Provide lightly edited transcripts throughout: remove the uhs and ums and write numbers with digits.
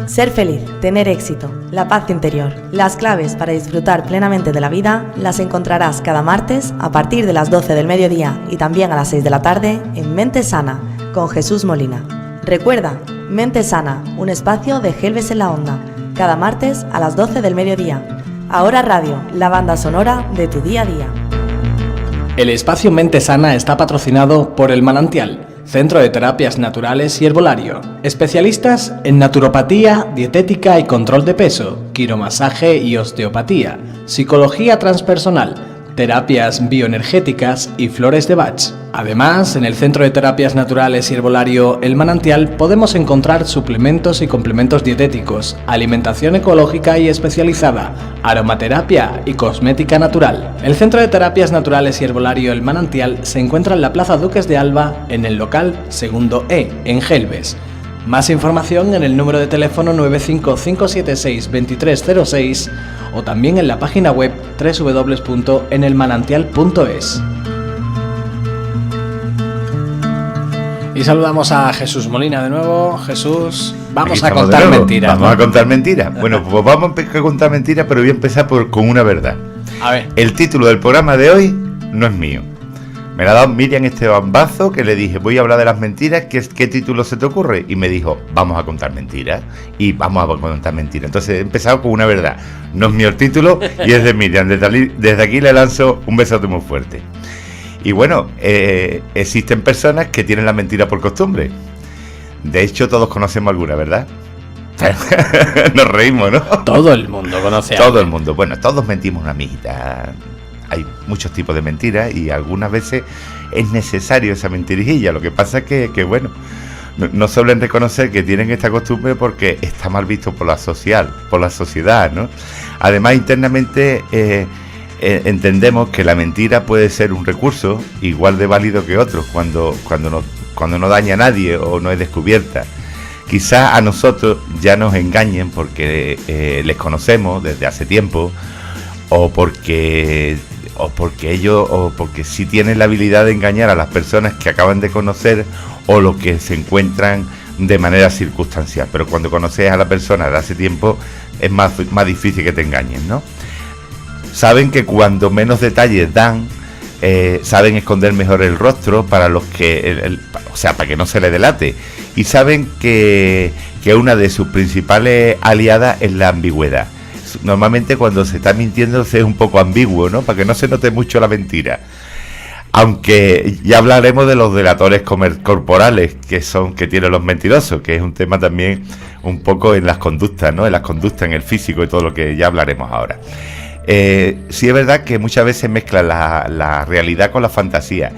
Ser feliz, tener éxito, la paz interior, las claves para disfrutar plenamente de la vida las encontrarás cada martes a partir de las 12 del mediodía y también a las 6 de la tarde en Mente Sana con Jesús Molina. Recuerda, Mente Sana, un espacio de Gelbes en la Onda, cada martes a las 12 del mediodía. Ahora Radio, la banda sonora de tu día a día. El espacio Mente Sana está patrocinado por El Manantial, Centro de Terapias Naturales y Herbolario. Especialistas en naturopatía, dietética y control de peso, quiromasaje y osteopatía, psicología transpersonal, terapias bioenergéticas y flores de Bach. Además, en el Centro de Terapias Naturales y Herbolario El Manantial podemos encontrar suplementos y complementos dietéticos, alimentación ecológica y especializada, aromaterapia y cosmética natural. El Centro de Terapias Naturales y Herbolario El Manantial se encuentra en la Plaza Duques de Alba, en el local Segundo E, en Gelbes. Más información en el número de teléfono 955762306 o también en la página web www.enelmanantial.es. Y saludamos a Jesús Molina de nuevo. Jesús, vamos a contar mentiras. Vamos a contar mentiras. Bueno, pues vamos a contar mentiras, pero voy a empezar con una verdad. A ver. El título del programa de hoy no es mío. Me lo ha dado Miriam Esteban Bazo, que le dije, voy a hablar de las mentiras, ¿qué título se te ocurre? Y me dijo, vamos a contar mentiras. Y vamos a contar mentiras. Entonces he empezado con una verdad. No es mío el título y es de Miriam. Desde aquí le lanzo un besote muy fuerte. Y bueno, existen personas que tienen la mentira por costumbre. De hecho, todos conocemos alguna, ¿verdad? Nos reímos, ¿no? Todo el mundo conoce a Todo alguien. el mundo. Bueno, todos mentimos una mijita. Hay muchos tipos de mentiras y algunas veces es necesario esa mentirijilla. Lo que pasa es que bueno, no suelen reconocer que tienen esta costumbre porque está mal visto por la sociedad, ¿no? Además, internamente entendemos que la mentira puede ser un recurso igual de válido que otros cuando no daña a nadie o no es descubierta. Quizás a nosotros ya nos engañen porque les conocemos desde hace tiempo o porque sí tienen la habilidad de engañar a las personas que acaban de conocer o los que se encuentran de manera circunstancial. Pero cuando conoces a la persona de hace tiempo es más difícil que te engañen, ¿no? Saben que cuando menos detalles dan, saben esconder mejor el rostro para los que, para que no se le delate. Y saben que una de sus principales aliadas es la ambigüedad. Normalmente cuando se está mintiendo se es un poco ambiguo, ¿no? Para que no se note mucho la mentira. Aunque ya hablaremos de los delatores corporales que tienen los mentirosos, que es un tema también un poco en las conductas, ¿no? En las conductas, en el físico y todo lo que ya hablaremos ahora. Sí es verdad que muchas veces mezclan la realidad con la fantasía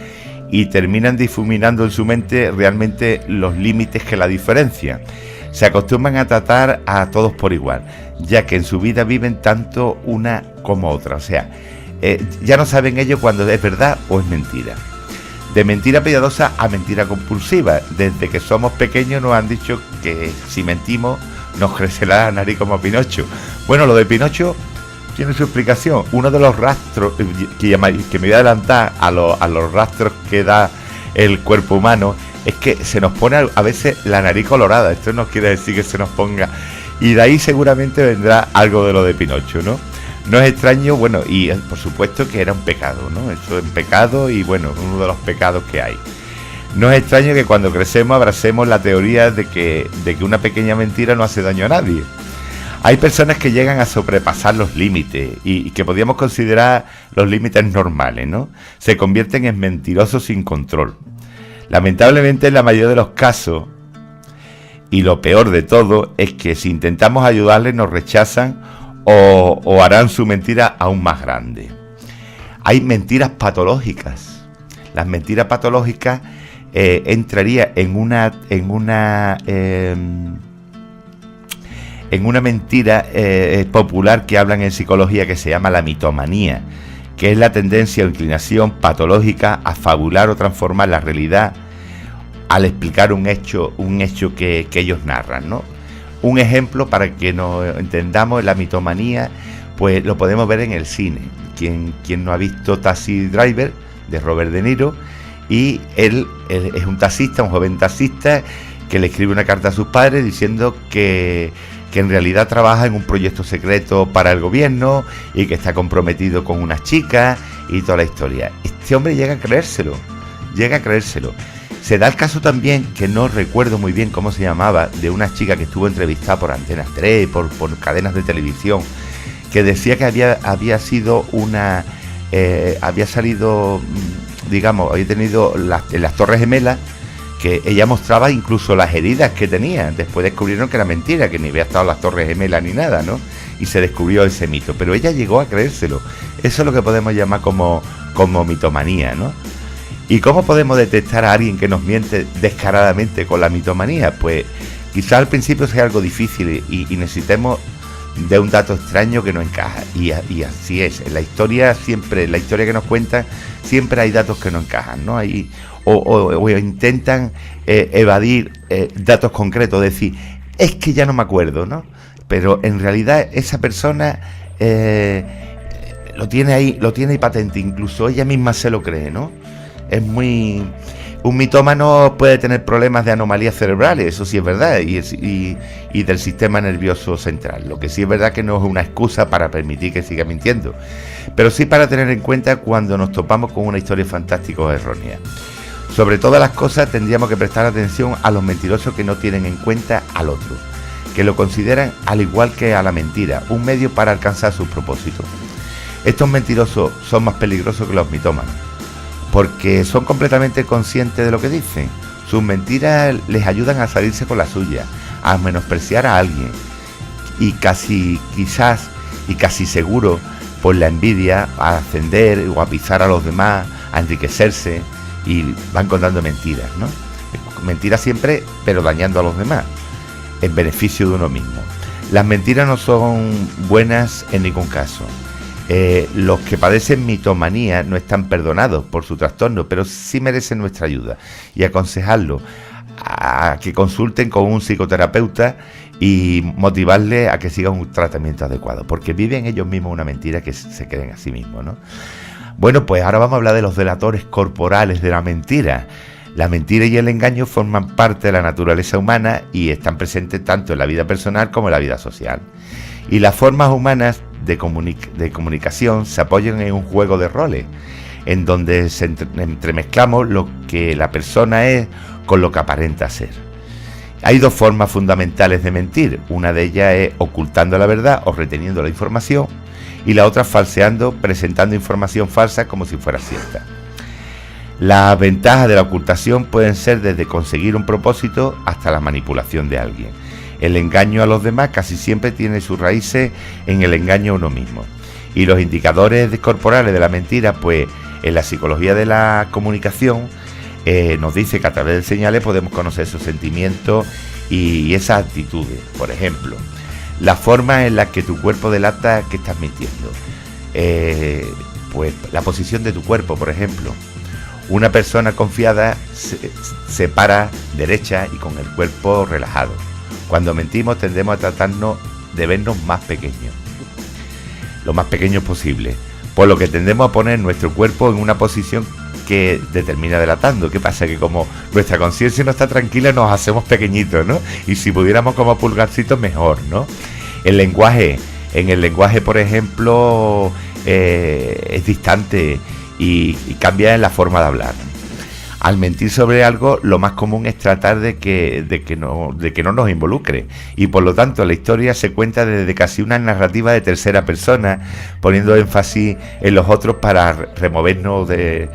y terminan difuminando en su mente realmente los límites que la diferencian. Se acostumbran a tratar a todos por igual, ya que en su vida viven tanto una como otra. O sea, ya no saben ellos cuando es verdad o es mentira. De mentira piadosa a mentira compulsiva. Desde que somos pequeños nos han dicho que si mentimos nos crecerá la nariz como a Pinocho. Bueno, lo de Pinocho tiene su explicación. Uno de los rastros que me voy a adelantar a los rastros que da el cuerpo humano es que se nos pone a veces la nariz colorada. Esto no quiere decir que se nos ponga, y de ahí seguramente vendrá algo de lo de Pinocho, ¿no? No es extraño, bueno, y por supuesto que era un pecado, ¿no? Eso es un pecado y bueno, uno de los pecados que hay. No es extraño que cuando crecemos abracemos la teoría de que una pequeña mentira no hace daño a nadie. Hay personas que llegan a sobrepasar los límites y que podríamos considerar los límites normales, ¿no? Se convierten en mentirosos sin control. Lamentablemente, en la mayoría de los casos, y lo peor de todo, es que si intentamos ayudarles nos rechazan o harán su mentira aún más grande. Hay mentiras patológicas. Las mentiras patológicas entraría en una mentira popular que hablan en psicología que se llama la mitomanía, que es la tendencia o inclinación patológica a fabular o transformar la realidad al explicar un hecho que ellos narran, ¿no? Un ejemplo para que nos entendamos, la mitomanía, pues lo podemos ver en el cine. Quien no ha visto Taxi Driver, de Robert De Niro, y él es un taxista, un joven taxista, que le escribe una carta a sus padres diciendo que en realidad trabaja en un proyecto secreto para el gobierno y que está comprometido con unas chicas y toda la historia. Este hombre llega a creérselo. Se da el caso también, que no recuerdo muy bien cómo se llamaba, de una chica que estuvo entrevistada por Antena 3, por cadenas de televisión, que decía que había sido una... había salido, digamos, había tenido en las Torres Gemelas, que ella mostraba incluso las heridas que tenía. Después descubrieron que era mentira, que ni había estado en las Torres Gemelas ni nada, ¿no? Y se descubrió ese mito, pero ella llegó a creérselo. Eso es lo que podemos llamar como mitomanía, ¿no? ¿Y cómo podemos detectar a alguien que nos miente descaradamente con la mitomanía? Pues quizá al principio sea algo difícil y necesitemos de un dato extraño que no encaja, y así es. En la historia que nos cuentan, siempre hay datos que no encajan, ¿no? O intentan evadir datos concretos, decir, es que ya no me acuerdo, ¿no? Pero en realidad esa persona lo tiene ahí patente, incluso ella misma se lo cree, ¿no? Un mitómano puede tener problemas de anomalías cerebrales, eso sí es verdad, y del sistema nervioso central. Lo que sí es verdad que no es una excusa para permitir que siga mintiendo, pero sí para tener en cuenta cuando nos topamos con una historia fantástica o errónea. Sobre todas las cosas tendríamos que prestar atención a los mentirosos que no tienen en cuenta al otro, que lo consideran, al igual que a la mentira, un medio para alcanzar sus propósitos. Estos mentirosos son más peligrosos que los mitómanos, porque son completamente conscientes de lo que dicen. Sus mentiras les ayudan a salirse con la suya, a menospreciar a alguien, y casi seguro, por la envidia, a ascender o a pisar a los demás, a enriquecerse, y van contando mentiras, ¿no? Mentiras siempre, pero dañando a los demás, en beneficio de uno mismo. Las mentiras no son buenas en ningún caso. Los que padecen mitomanía no están perdonados por su trastorno, pero sí merecen nuestra ayuda y aconsejarlos a que consulten con un psicoterapeuta y motivarles a que sigan un tratamiento adecuado, porque viven ellos mismos una mentira que se creen a sí mismos, ¿no? Bueno, pues ahora vamos a hablar de los delatores corporales de la mentira. La mentira y el engaño forman parte de la naturaleza humana y están presentes tanto en la vida personal como en la vida social. Y las formas humanas de comunicación se apoyan en un juego de roles, en donde entremezclamos lo que la persona es con lo que aparenta ser. Hay dos formas fundamentales de mentir. Una de ellas es ocultando la verdad o reteniendo la información, y la otra falseando, presentando información falsa como si fuera cierta. Las ventajas de la ocultación pueden ser desde conseguir un propósito hasta la manipulación de alguien. El engaño a los demás casi siempre tiene sus raíces en el engaño a uno mismo. Y los indicadores corporales de la mentira, pues en la psicología de la comunicación nos dice que a través de señales podemos conocer sus sentimientos y esas actitudes. Por ejemplo, la forma en la que tu cuerpo delata que estás mintiendo. Pues la posición de tu cuerpo, por ejemplo. Una persona confiada se para derecha y con el cuerpo relajado. Cuando mentimos tendemos a tratarnos de vernos más pequeños, lo más pequeños posible, por lo que tendemos a poner nuestro cuerpo en una posición que determina delatando. ¿Qué pasa? Que como nuestra conciencia no está tranquila, nos hacemos pequeñitos, ¿no? Y si pudiéramos como pulgarcitos, mejor, ¿no? En el lenguaje, por ejemplo, es distante y cambia en la forma de hablar. Al mentir sobre algo, lo más común es tratar de que no nos involucre, y por lo tanto la historia se cuenta desde casi una narrativa de tercera persona, poniendo énfasis en los otros para removernos de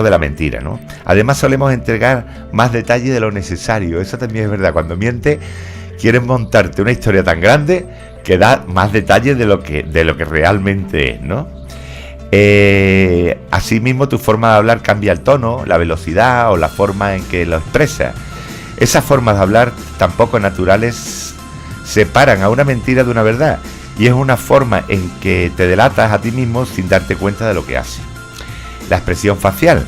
la mentira, ¿no? Además solemos entregar más detalle de lo necesario. Eso también es verdad. Cuando mientes, quieres montarte una historia tan grande que da más detalles de lo que realmente es, ¿no? Asimismo, tu forma de hablar cambia el tono, la velocidad o la forma en que lo expresas. Esas formas de hablar tan poco naturales separan a una mentira de una verdad, y es una forma en que te delatas a ti mismo sin darte cuenta de lo que haces. La expresión facial.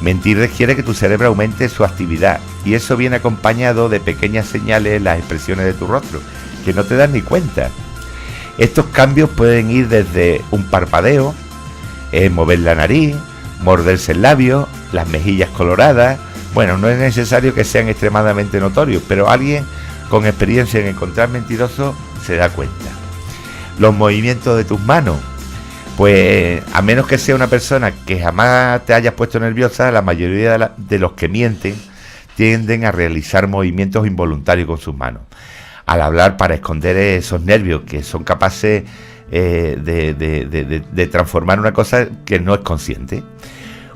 Mentir requiere que tu cerebro aumente su actividad, y eso viene acompañado de pequeñas señales en las expresiones de tu rostro, que no te das ni cuenta. Estos cambios pueden ir desde un parpadeo, mover la nariz, morderse el labio, las mejillas coloradas, Bueno, no es necesario que sean extremadamente notorios, pero alguien con experiencia en encontrar mentirosos se da cuenta. Los movimientos de tus manos, pues a menos que sea una persona que jamás te hayas puesto nerviosa, la mayoría de los que mienten tienden a realizar movimientos involuntarios con sus manos al hablar, para esconder esos nervios que son capaces de transformar una cosa que no es consciente.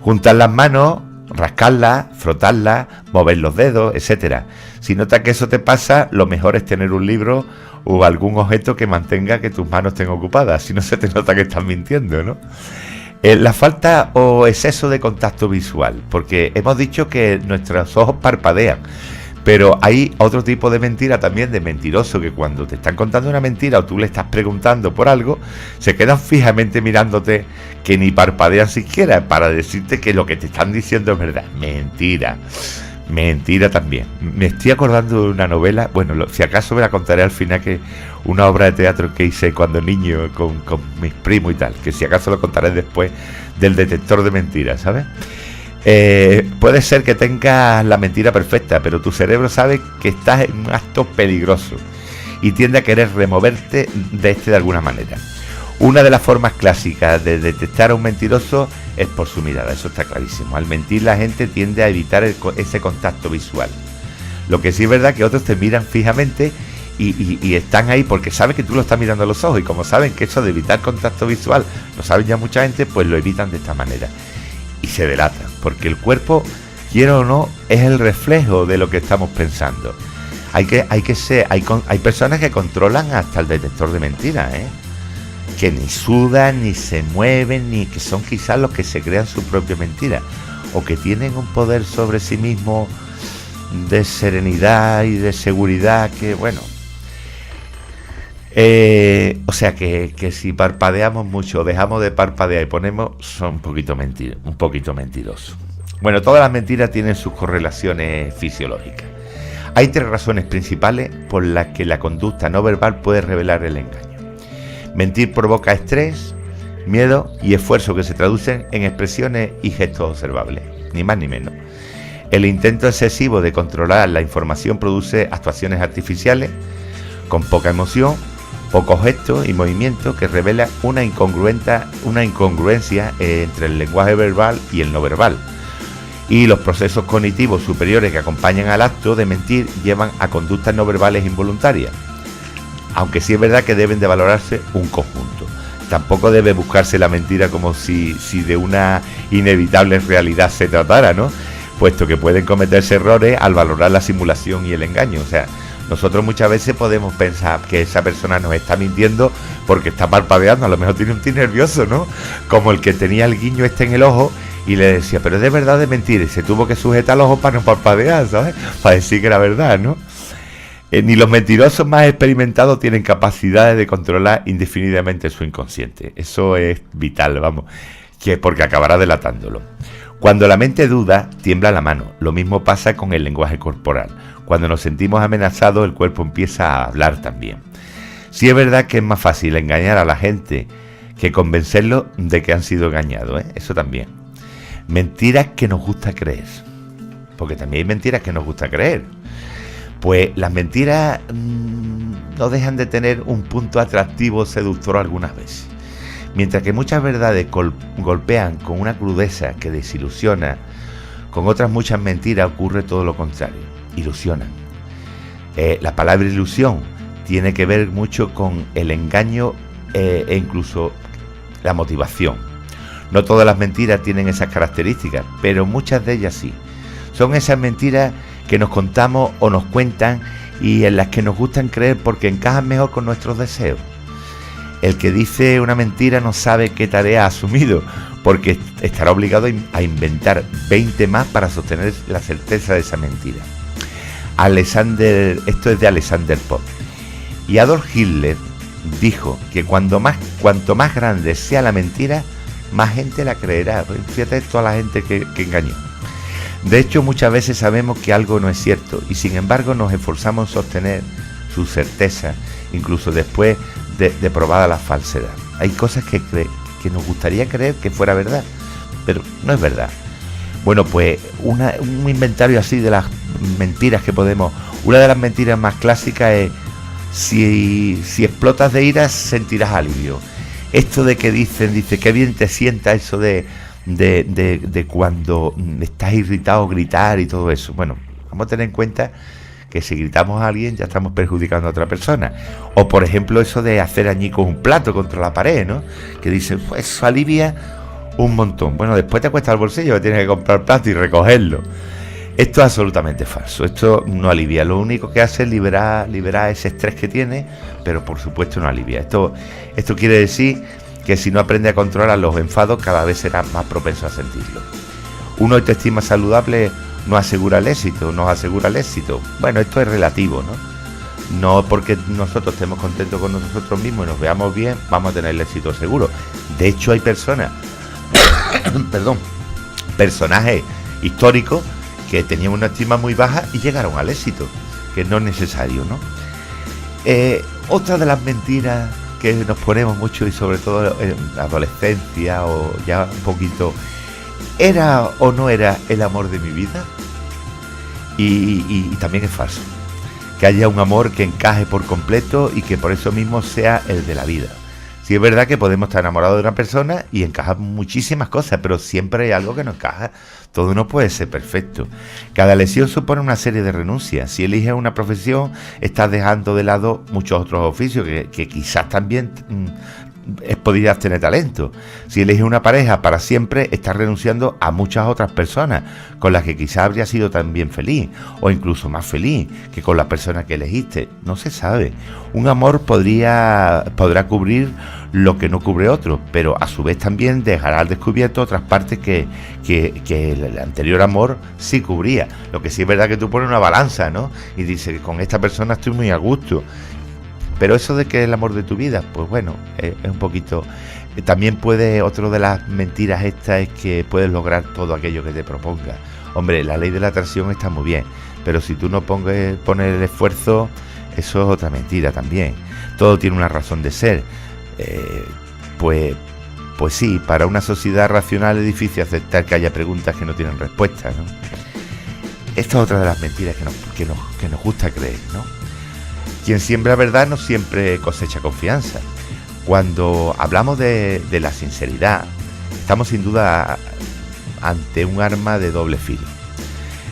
Juntar las manos, rascarlas, frotarlas, mover los dedos, etcétera. Si notas que eso te pasa, lo mejor es tener un libro o algún objeto que mantenga que tus manos estén ocupadas, si no se te nota que estás mintiendo, ¿no? La falta o exceso de contacto visual, porque hemos dicho que nuestros ojos parpadean, pero hay otro tipo de mentira también, de mentiroso, que cuando te están contando una mentira o tú le estás preguntando por algo, se quedan fijamente mirándote, que ni parpadean siquiera para decirte que lo que te están diciendo es verdad. Mentira también. Me estoy acordando de una novela, bueno, si acaso me la contaré al final, que una obra de teatro que hice cuando niño con mis primos y tal, que si acaso lo contaré después, del detector de mentiras, ¿sabes? Puede ser que tengas la mentira perfecta, pero tu cerebro sabe que estás en un acto peligroso y tiende a querer removerte de alguna manera. Una de las formas clásicas de detectar a un mentiroso es por su mirada, eso está clarísimo. Al mentir, la gente tiende a evitar ese contacto visual. Lo que sí es verdad que otros te miran fijamente y están ahí porque saben que tú lo estás mirando a los ojos, y como saben que eso de evitar contacto visual lo saben ya mucha gente, pues lo evitan de esta manera y se delatan, porque el cuerpo, quiero o no, es el reflejo de lo que estamos pensando. Hay personas que controlan hasta el detector de mentiras, que ni sudan, ni se mueven, ni que son quizás los que se crean su propia mentira, o que tienen un poder sobre sí mismo de serenidad y de seguridad, que bueno, o sea que si parpadeamos mucho, dejamos de parpadear y ponemos, son un poquito mentirosos. Bueno, todas las mentiras tienen sus correlaciones fisiológicas. Hay 3 razones principales por las que la conducta no verbal puede revelar el engaño. Mentir provoca estrés, miedo y esfuerzo, que se traducen en expresiones y gestos observables, ni más ni menos. El intento excesivo de controlar la información produce actuaciones artificiales con poca emoción, pocos gestos y movimientos, que revelan una incongruencia entre el lenguaje verbal y el no verbal. Y los procesos cognitivos superiores que acompañan al acto de mentir llevan a conductas no verbales involuntarias. Aunque sí es verdad que deben de valorarse un conjunto. Tampoco debe buscarse la mentira como si de una inevitable realidad se tratara, ¿no? Puesto que pueden cometerse errores al valorar la simulación y el engaño. O sea, nosotros muchas veces podemos pensar que esa persona nos está mintiendo porque está parpadeando, a lo mejor tiene un tic nervioso, ¿no? Como el que tenía el guiño en el ojo y le decía, pero es de verdad, de mentir, y se tuvo que sujetar los ojos para no parpadear, ¿sabes? Para decir que era verdad, ¿no? Ni los mentirosos más experimentados tienen capacidades de controlar indefinidamente su inconsciente. Eso es vital, vamos, que porque acabará delatándolo. Cuando la mente duda, tiembla la mano. Lo mismo pasa con el lenguaje corporal. Cuando nos sentimos amenazados, el cuerpo empieza a hablar también. Sí es verdad que es más fácil engañar a la gente que convencerlos de que han sido engañados, ¿eh? Eso también. Mentiras que nos gusta creer. Porque también hay mentiras que nos gusta creer. Pues las mentiras no dejan de tener un punto atractivo seductor algunas veces. Mientras que muchas verdades golpean con una crudeza que desilusiona, con otras muchas mentiras ocurre todo lo contrario, ilusionan. La palabra ilusión tiene que ver mucho con el engaño e incluso la motivación. No todas las mentiras tienen esas características, pero muchas de ellas sí. Son esas mentiras que nos contamos o nos cuentan y en las que nos gustan creer porque encajan mejor con nuestros deseos. El que dice una mentira no sabe qué tarea ha asumido, porque estará obligado a inventar 20 más para sostener la certeza de esa mentira. Esto es de Alexander Pope. Y Adolf Hitler dijo que cuanto más grande sea la mentira, más gente la creerá. Fíjate toda la gente que engañó. De hecho, muchas veces sabemos que algo no es cierto y sin embargo nos esforzamos en sostener su certeza, incluso después de probada la falsedad. Hay cosas que nos gustaría creer que fuera verdad, pero no es verdad. Bueno, pues un inventario así de las mentiras que podemos... Una de las mentiras más clásicas es: si explotas de ira sentirás alivio. Esto de que dice qué bien te sienta eso de cuando estás irritado gritar y todo eso. Bueno, vamos a tener en cuenta que si gritamos a alguien ya estamos perjudicando a otra persona. O por ejemplo eso de hacer añicos un plato contra la pared, ¿no? Que dicen, pues eso alivia un montón. Bueno, después te cuesta el bolsillo, que tienes que comprar plato y recogerlo. Esto es absolutamente falso. Esto no alivia. Lo único que hace es liberar ese estrés que tiene, pero por supuesto no alivia. Esto quiere decir que si no aprende a controlar los enfados, cada vez será más propenso a sentirlo. Una autoestima saludable nos asegura el éxito. Bueno, esto es relativo, ¿no? No porque nosotros estemos contentos con nosotros mismos y nos veamos bien, vamos a tener el éxito seguro. De hecho, hay personas, personajes históricos que tenían una estima muy baja y llegaron al éxito, que no es necesario, ¿no? Otra de las mentiras que nos ponemos mucho, y sobre todo en la adolescencia o ya un poquito, ¿era o no era el amor de mi vida? Y también es falso. Que haya un amor que encaje por completo y que por eso mismo sea el de la vida. Sí, es verdad que podemos estar enamorados de una persona y encajar muchísimas cosas, pero siempre hay algo que no encaja. Todo no puede ser perfecto. Cada elección supone una serie de renuncias. Si eliges una profesión, estás dejando de lado muchos otros oficios que quizás también podrías tener talento. Si eliges una pareja para siempre, estás renunciando a muchas otras personas con las que quizás habrías sido también feliz, o incluso más feliz que con la persona que elegiste. No se sabe. Un amor podrá cubrir lo que no cubre otro, pero a su vez también dejará al descubierto otras partes que el anterior amor sí cubría. Lo que sí es verdad que tú pones una balanza, ¿no? Y dices, con esta persona estoy muy a gusto. Pero eso de que es el amor de tu vida, pues bueno, es un poquito... También otro de las mentiras estas es que puedes lograr todo aquello que te propongas. Hombre, la ley de la atracción está muy bien, pero si tú no pones el esfuerzo, eso es otra mentira también. Todo tiene una razón de ser. Pues sí, para una sociedad racional es difícil aceptar que haya preguntas que no tienen respuesta, ¿no? Esta es otra de las mentiras que nos gusta creer, ¿no? Quien siembra verdad no siempre cosecha confianza. Cuando hablamos de la sinceridad, estamos sin duda ante un arma de doble filo.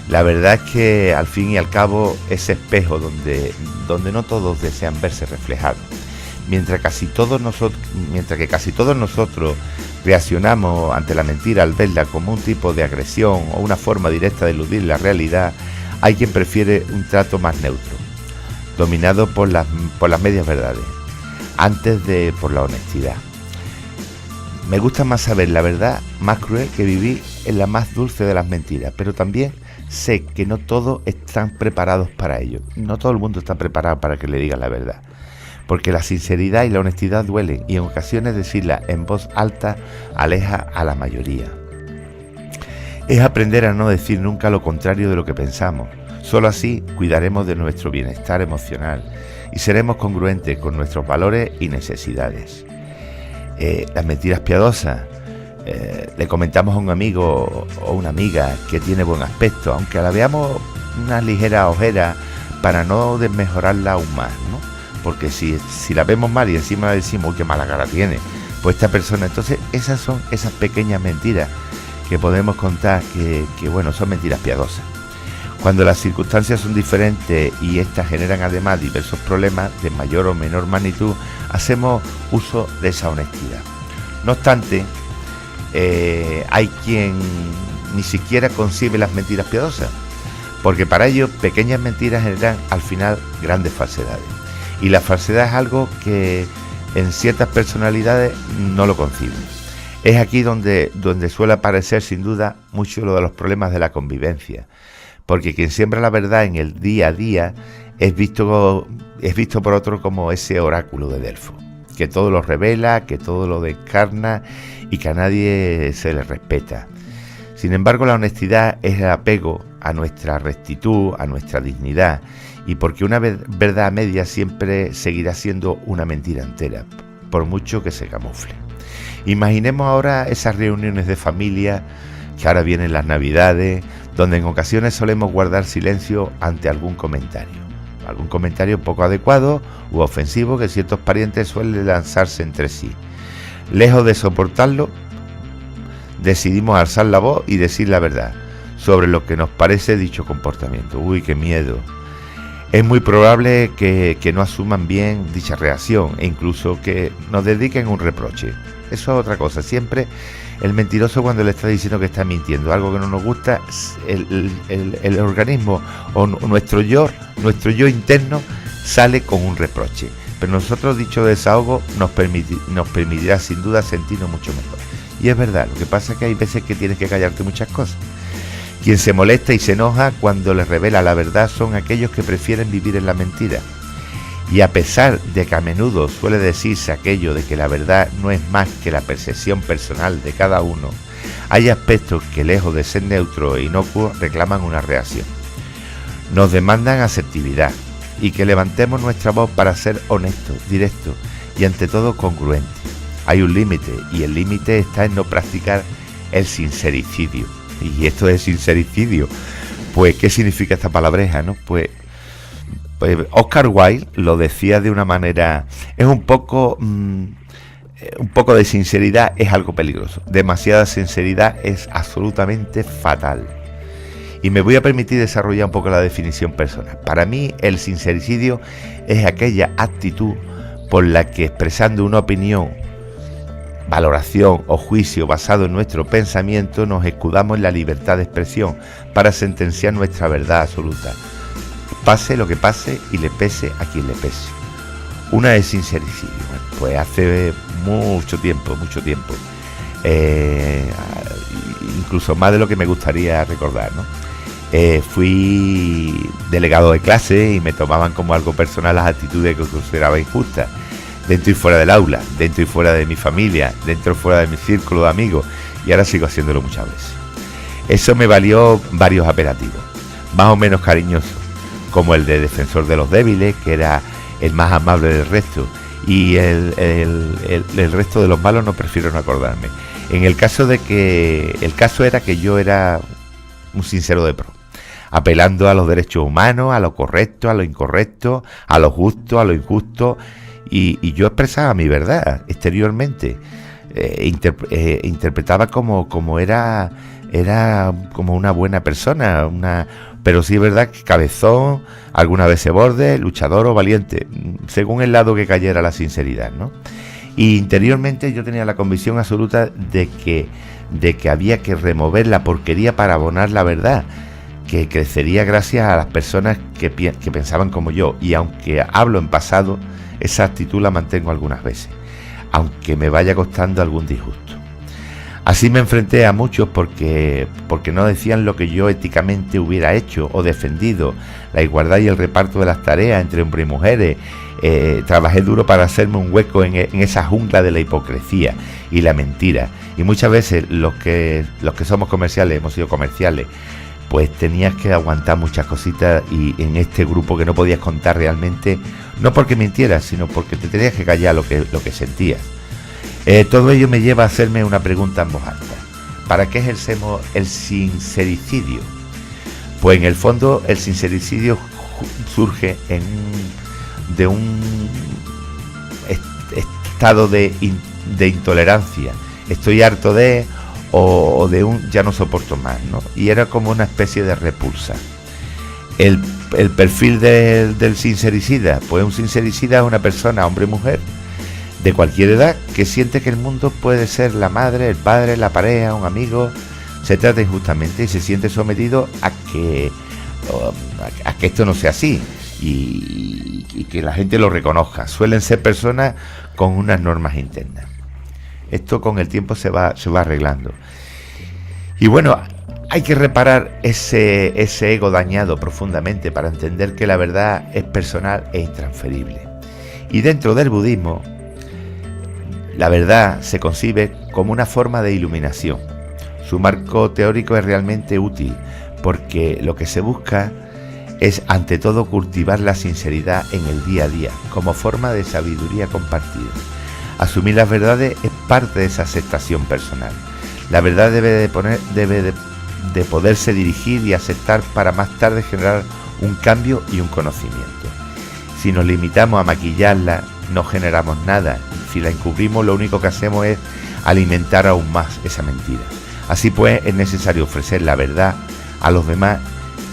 La verdad es que al fin y al cabo ese espejo donde no todos desean verse reflejados. Mientras que casi todos nosotros reaccionamos ante la mentira al verla como un tipo de agresión o una forma directa de eludir la realidad, hay quien prefiere un trato más neutro, dominado por las medias verdades, antes de por la honestidad. Me gusta más saber la verdad más cruel que vivir en la más dulce de las mentiras, pero también sé que no todos están preparados para ello. No todo el mundo está preparado para que le digan la verdad, porque la sinceridad y la honestidad duelen, y en ocasiones decirla en voz alta aleja a la mayoría. Es aprender a no decir nunca lo contrario de lo que pensamos. Solo así cuidaremos de nuestro bienestar emocional y seremos congruentes con nuestros valores y necesidades. Las mentiras piadosas. Le comentamos a un amigo o una amiga que tiene buen aspecto, aunque la veamos una ligera ojera, para no desmejorarla aún más, ¿no? Porque si la vemos mal y encima le decimos, uy, qué mala cara tiene, pues esta persona... Entonces esas son esas pequeñas mentiras que podemos contar que bueno, son mentiras piadosas. Cuando las circunstancias son diferentes y estas generan además diversos problemas de mayor o menor magnitud, hacemos uso de esa honestidad. No obstante, hay quien ni siquiera concibe las mentiras piadosas, porque para ellos pequeñas mentiras generan al final grandes falsedades. Y la falsedad es algo que en ciertas personalidades no lo conciben. Es aquí donde suele aparecer sin duda mucho lo de los problemas de la convivencia. Porque quien siembra la verdad en el día a día es visto por otro como ese oráculo de Delfos, que todo lo revela, que todo lo descarna y que a nadie se le respeta. Sin embargo, la honestidad es el apego a nuestra rectitud, a nuestra dignidad, y porque una verdad a media siempre seguirá siendo una mentira entera, por mucho que se camufle. Imaginemos ahora esas reuniones de familia que ahora vienen las Navidades, donde en ocasiones solemos guardar silencio ante algún comentario poco adecuado u ofensivo que ciertos parientes suelen lanzarse entre sí. Lejos de soportarlo, decidimos alzar la voz y decir la verdad sobre lo que nos parece dicho comportamiento. ¡Uy, qué miedo! Es muy probable que no asuman bien dicha reacción e incluso que nos dediquen un reproche. Eso es otra cosa. Siempre el mentiroso, cuando le está diciendo que está mintiendo algo que no nos gusta, el organismo o nuestro yo interno sale con un reproche. Pero nosotros, dicho desahogo, nos permitirá sin duda sentirnos mucho mejor. Y es verdad, lo que pasa es que hay veces que tienes que callarte muchas cosas. Quien se molesta y se enoja cuando les revela la verdad son aquellos que prefieren vivir en la mentira. Y a pesar de que a menudo suele decirse aquello de que la verdad no es más que la percepción personal de cada uno, hay aspectos que, lejos de ser neutros e inocuos, reclaman una reacción. Nos demandan asertividad y que levantemos nuestra voz para ser honestos, directos y ante todo congruentes. Hay un límite, y el límite está en no practicar el sincericidio. Y esto es sincericidio, pues ¿qué significa esta palabreja, no? Pues Oscar Wilde lo decía de una manera, es un poco de sinceridad es algo peligroso, demasiada sinceridad es absolutamente fatal. Y me voy a permitir desarrollar un poco la definición personal. Para mí el sincericidio es aquella actitud por la que, expresando una opinión, valoración o juicio basado en nuestro pensamiento, nos escudamos en la libertad de expresión para sentenciar nuestra verdad absoluta, pase lo que pase y le pese a quien le pese. Una es sincericidio. Bueno, pues hace mucho tiempo, incluso más de lo que me gustaría recordar, ¿no? Fui delegado de clase y me tomaban como algo personal las actitudes que consideraba injustas, dentro y fuera del aula, dentro y fuera de mi familia, dentro y fuera de mi círculo de amigos, y ahora sigo haciéndolo muchas veces. Eso me valió varios apelativos, más o menos cariñosos, como el de defensor de los débiles, que era el más amable del resto, y el resto de los malos no prefiero no acordarme. En el caso era que yo era un sincero de pro, apelando a los derechos humanos, a lo correcto, a lo incorrecto, a lo justo, a lo injusto, y yo expresaba mi verdad exteriormente, interpretaba como era como una buena persona, pero sí es verdad que cabezón, algunas veces borde, luchador o valiente, según el lado que cayera la sinceridad, ¿no? Y interiormente yo tenía la convicción absoluta de que había que remover la porquería para abonar la verdad, que crecería gracias a las personas que pensaban como yo. Y aunque hablo en pasado, esa actitud la mantengo algunas veces, aunque me vaya costando algún disgusto. Así me enfrenté a muchos porque no decían lo que yo éticamente hubiera hecho o defendido, la igualdad y el reparto de las tareas entre hombres y mujeres. Trabajé duro para hacerme un hueco en esa jungla de la hipocresía y la mentira. Y muchas veces los que somos comerciales, hemos sido comerciales, pues tenías que aguantar muchas cositas, y en este grupo que no podías contar realmente, no porque mintieras, sino porque te tenías que callar lo que sentías. Todo ello me lleva a hacerme una pregunta en voz alta. ¿Para qué ejercemos el sincericidio? Pues en el fondo el sincericidio surge de un estado de intolerancia. Estoy harto de, o de un ya no soporto más, ¿no? Y era como una especie de repulsa. El perfil del sincericida, pues un sincericida es una persona, hombre o mujer, de cualquier edad, que siente que el mundo puede ser la madre, el padre, la pareja, un amigo, se trata injustamente y se siente sometido a que esto no sea así y que la gente lo reconozca. Suelen ser personas con unas normas internas. Esto con el tiempo se va arreglando. Y bueno, hay que reparar ese ego dañado profundamente para entender que la verdad es personal e intransferible. Y dentro del budismo, la verdad se concibe como una forma de iluminación. Su marco teórico es realmente útil porque lo que se busca es ante todo cultivar la sinceridad en el día a día como forma de sabiduría compartida. Asumir las verdades es parte de esa aceptación personal. La verdad debe de poderse dirigir y aceptar para más tarde generar un cambio y un conocimiento. Si nos limitamos a maquillarla, no generamos nada. Si la encubrimos, lo único que hacemos es alimentar aún más esa mentira. Así pues, es necesario ofrecer la verdad a los demás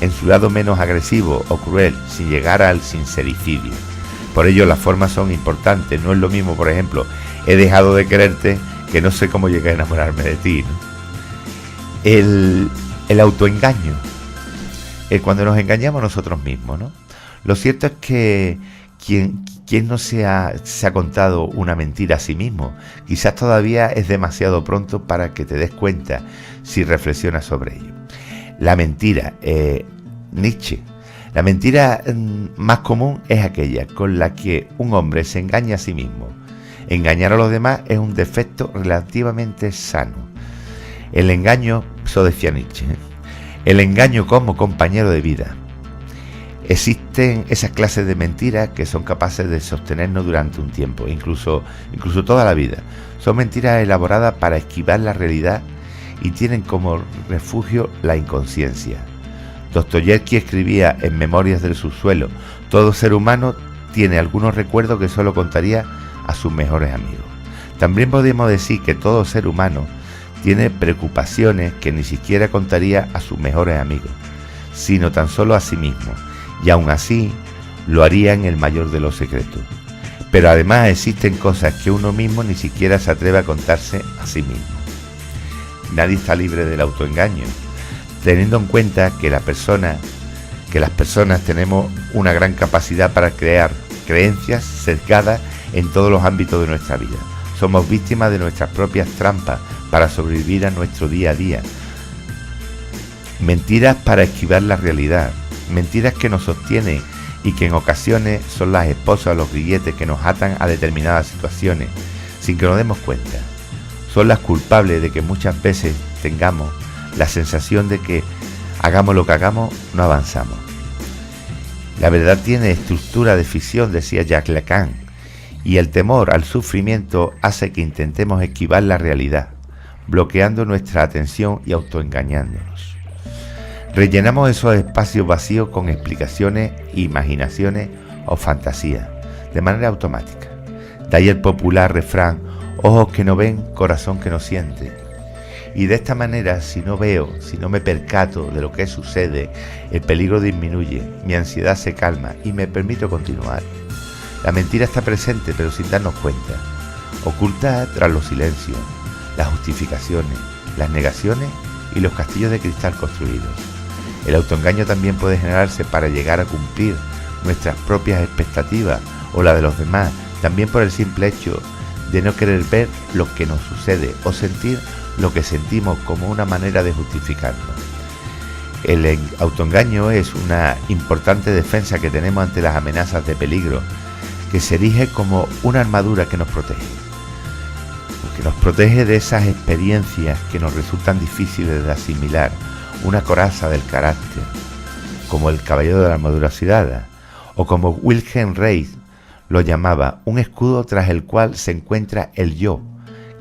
en su lado menos agresivo o cruel, sin llegar al sincericidio. Por ello, las formas son importantes. No es lo mismo, por ejemplo, he dejado de quererte, que no sé cómo llegué a enamorarme de ti, ¿no? El autoengaño, cuando nos engañamos nosotros mismos, ¿no? Lo cierto es que quien no se ha contado una mentira a sí mismo, quizás todavía es demasiado pronto para que te des cuenta si reflexionas sobre ello. La mentira, Nietzsche, la mentira más común es aquella con la que un hombre se engaña a sí mismo. Engañar a los demás es un defecto relativamente sano. El engaño, eso decía Nietzsche, el engaño como compañero de vida. Existen esas clases de mentiras que son capaces de sostenernos durante un tiempo, incluso toda la vida. Son mentiras elaboradas para esquivar la realidad y tienen como refugio la inconsciencia. Dostoyevsky escribía en Memorias del subsuelo: todo ser humano tiene algunos recuerdos que solo contaría a sus mejores amigos. También podemos decir que todo ser humano tiene preocupaciones que ni siquiera contaría a sus mejores amigos, sino tan solo a sí mismo, y aún así lo haría en el mayor de los secretos. Pero además existen cosas que uno mismo ni siquiera se atreve a contarse a sí mismo. Nadie está libre del autoengaño, teniendo en cuenta que las personas tenemos una gran capacidad para crear creencias sesgadas en todos los ámbitos de nuestra vida. Somos víctimas de nuestras propias trampas para sobrevivir a nuestro día a día. Mentiras para esquivar la realidad, mentiras que nos sostienen y que en ocasiones son las esposas o los grilletes que nos atan a determinadas situaciones, sin que nos demos cuenta. Son las culpables de que muchas veces tengamos la sensación de que hagamos lo que hagamos, no avanzamos. La verdad tiene estructura de ficción, decía Jacques Lacan, y el temor al sufrimiento hace que intentemos esquivar la realidad, bloqueando nuestra atención y autoengañándonos. Rellenamos esos espacios vacíos con explicaciones, imaginaciones o fantasías, de manera automática. De ahí el popular refrán: ojos que no ven, corazón que no siente. Y de esta manera, si no veo, si no me percato de lo que sucede, el peligro disminuye, mi ansiedad se calma y me permito continuar. La mentira está presente, pero sin darnos cuenta, oculta tras los silencios, las justificaciones, las negaciones y los castillos de cristal construidos. El autoengaño también puede generarse para llegar a cumplir nuestras propias expectativas o la de los demás, también por el simple hecho de no querer ver lo que nos sucede o sentir lo que sentimos como una manera de justificarnos. El autoengaño es una importante defensa que tenemos ante las amenazas de peligro, que se erige como una armadura que nos protege de esas experiencias que nos resultan difíciles de asimilar, una coraza del carácter, como el caballero de la armadura oxidada, o como Wilhelm Reich lo llamaba, un escudo tras el cual se encuentra el yo,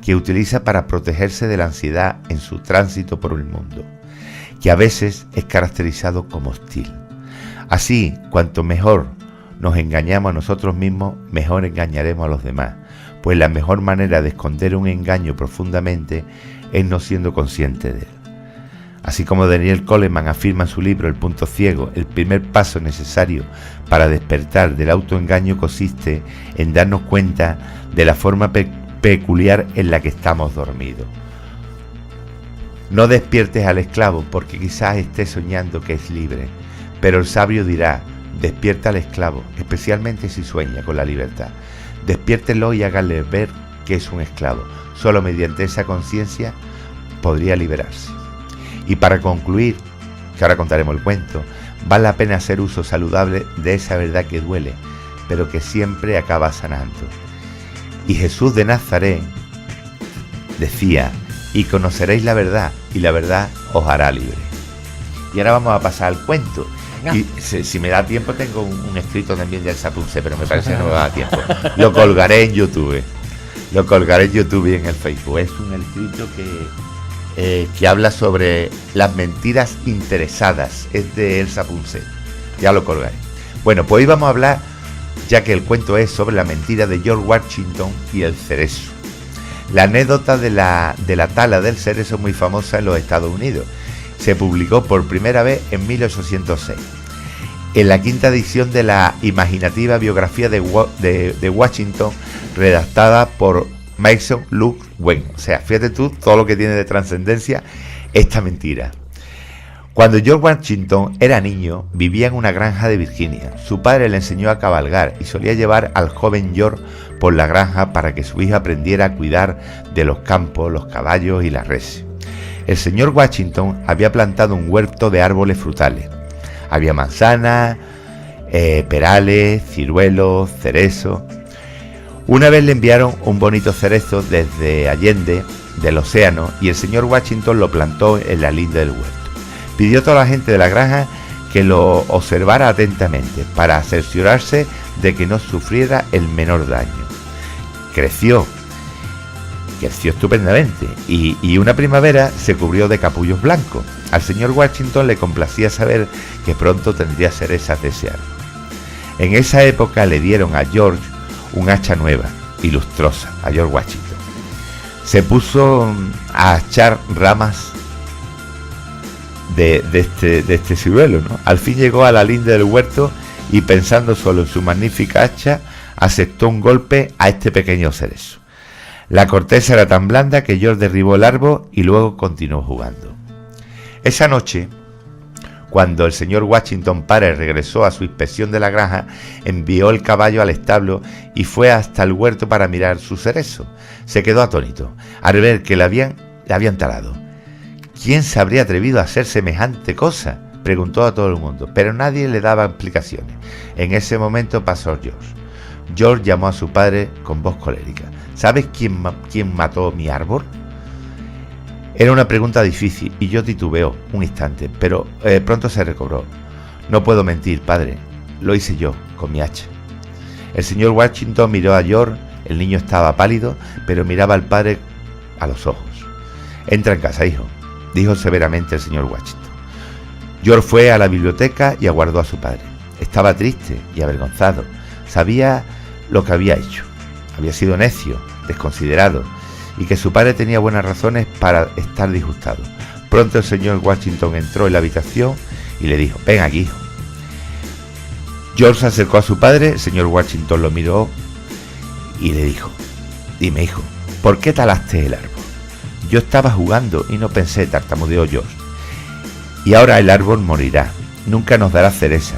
que utiliza para protegerse de la ansiedad en su tránsito por el mundo, que a veces es caracterizado como hostil. Así, cuanto mejor nos engañamos a nosotros mismos, mejor engañaremos a los demás, pues la mejor manera de esconder un engaño profundamente es no siendo consciente de él. Así como Daniel Goleman afirma en su libro El punto ciego, el primer paso necesario para despertar del autoengaño consiste en darnos cuenta de la forma peculiar en la que estamos dormidos. No despiertes al esclavo porque quizás esté soñando que es libre, pero el sabio dirá: despierta al esclavo, especialmente si sueña con la libertad. Despiértelo y hágale ver que es un esclavo. Solo mediante esa conciencia podría liberarse. Y para concluir, que ahora contaremos el cuento, vale la pena hacer uso saludable de esa verdad que duele, pero que siempre acaba sanando. Y Jesús de Nazaret decía: y conoceréis la verdad, y la verdad os hará libre. Y ahora vamos a pasar al cuento. Venga. Y si me da tiempo, tengo un escrito también de Elsa Punce, pero me parece que no me da tiempo. Lo colgaré en YouTube. Lo colgaré en YouTube y en el Facebook. Es un escrito que habla sobre las mentiras interesadas. Es de Elsa Punset. Ya lo colgaré. Bueno, pues hoy vamos a hablar, ya que el cuento es sobre la mentira de George Washington y el cerezo. La anécdota de la tala del cerezo es muy famosa en los Estados Unidos. Se publicó por primera vez en 1806. En la quinta edición de la imaginativa biografía de Washington, redactada por Mason Luke Wayne. O sea, fíjate tú todo lo que tiene de trascendencia esta mentira. Cuando George Washington era niño, vivía en una granja de Virginia. Su padre le enseñó a cabalgar y solía llevar al joven George por la granja para que su hija aprendiera a cuidar de los campos, los caballos y las reses. El señor Washington había plantado un huerto de árboles frutales. Había manzanas, perales, ciruelos, cerezos. Una vez le enviaron un bonito cerezo desde Allende del océano y el señor Washington lo plantó en la linde del huerto. Pidió a toda la gente de la granja que lo observara atentamente para cerciorarse de que no sufriera el menor daño. Creció estupendamente y una primavera se cubrió de capullos blancos. Al señor Washington le complacía saber que pronto tendría cerezas de ese árbol. En esa época le dieron a George un hacha nueva y lustrosa, a George Washington. Se puso a echar ramas de este ciruelo, ¿no? Al fin llegó a la linde del huerto y, pensando solo en su magnífica hacha, asestó un golpe a este pequeño cerezo. La corteza era tan blanda que George derribó el árbol y luego continuó jugando. Esa noche, cuando el señor Washington padre regresó a su inspección de la granja, envió el caballo al establo y fue hasta el huerto para mirar su cerezo. Se quedó atónito al ver que le habían talado. ¿Quién se habría atrevido a hacer semejante cosa?, preguntó a todo el mundo, pero nadie le daba explicaciones. En ese momento pasó George. George llamó a su padre con voz colérica. ¿Sabes quién mató mi árbol? Era una pregunta difícil y yo titubeó un instante, pero pronto se recobró. No puedo mentir, padre. Lo hice yo, con mi hacha. El señor Washington miró a George. El niño estaba pálido, pero miraba al padre a los ojos. Entra en casa, hijo, dijo severamente el señor Washington. George fue a la biblioteca y aguardó a su padre. Estaba triste y avergonzado. Sabía lo que había hecho. Había sido necio, desconsiderado, y que su padre tenía buenas razones para estar disgustado. Pronto el señor Washington entró en la habitación y le dijo: ven aquí, hijo. George se acercó a su padre. El señor Washington lo miró y le dijo: dime, hijo, ¿por qué talaste el árbol? Yo estaba jugando y no pensé, tartamudeó George. Y ahora el árbol morirá, nunca nos dará cereza.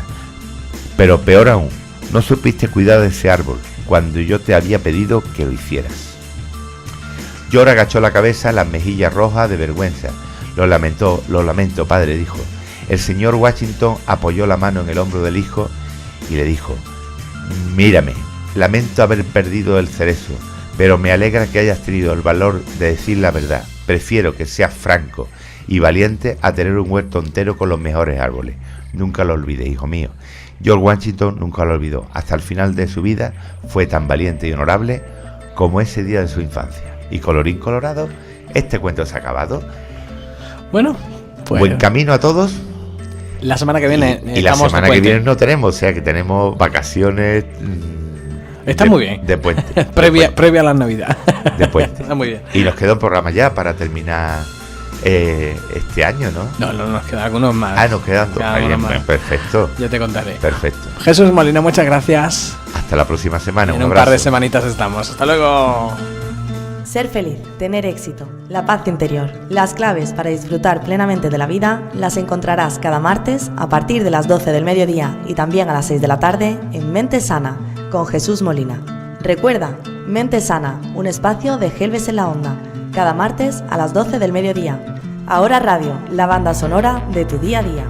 Pero peor aún, no supiste cuidar de ese árbol cuando yo te había pedido que lo hicieras. George agachó la cabeza, las mejillas rojas de vergüenza. Lo lamento, padre, dijo. El señor Washington apoyó la mano en el hombro del hijo y le dijo: mírame, lamento haber perdido el cerezo, pero me alegra que hayas tenido el valor de decir la verdad. Prefiero que seas franco y valiente a tener un huerto entero con los mejores árboles. Nunca lo olvidé, hijo mío. George Washington nunca lo olvidó. Hasta el final de su vida fue tan valiente y honorable como ese día de su infancia. Y colorín colorado, este cuento se ha acabado. Bueno, pues buen camino a todos. La semana que viene y la semana que viene no tenemos, o sea que tenemos vacaciones. Está muy bien. De puente. previa a la Navidad. De puente. Está muy bien. Y nos queda un programa ya para terminar este año, ¿no? No, nos quedan algunos más. Ah, nos quedan dos. Bien, perfecto. Ya te contaré. Perfecto. Jesús Molina, muchas gracias. Hasta la próxima semana. En un par de semanitas estamos. Hasta luego. Ser feliz, tener éxito, la paz interior. Las claves para disfrutar plenamente de la vida las encontrarás cada martes a partir de las 12 del mediodía y también a las 6 de la tarde en Mente Sana con Jesús Molina. Recuerda, Mente Sana, un espacio de Gelbes en la Onda, cada martes a las 12 del mediodía. Ahora Radio, la banda sonora de tu día a día.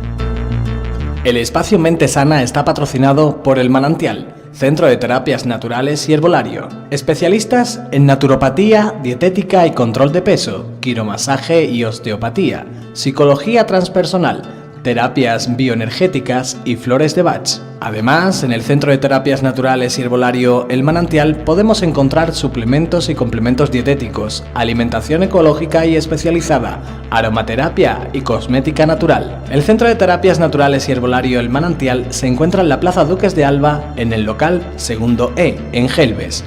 El espacio Mente Sana está patrocinado por El Manantial, Centro de Terapias Naturales y Herbolario. Especialistas en naturopatía, dietética y control de peso, quiromasaje y osteopatía, psicología transpersonal, terapias bioenergéticas y flores de Bach. Además, en el Centro de Terapias Naturales y Herbolario El Manantial podemos encontrar suplementos y complementos dietéticos, alimentación ecológica y especializada, aromaterapia y cosmética natural. El Centro de Terapias Naturales y Herbolario El Manantial se encuentra en la Plaza Duques de Alba, en el local 2 E, en Gelbes.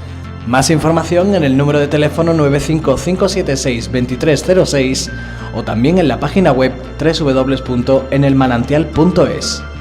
Más información en el número de teléfono 955762306 o también en la página web www.enelmanantial.es.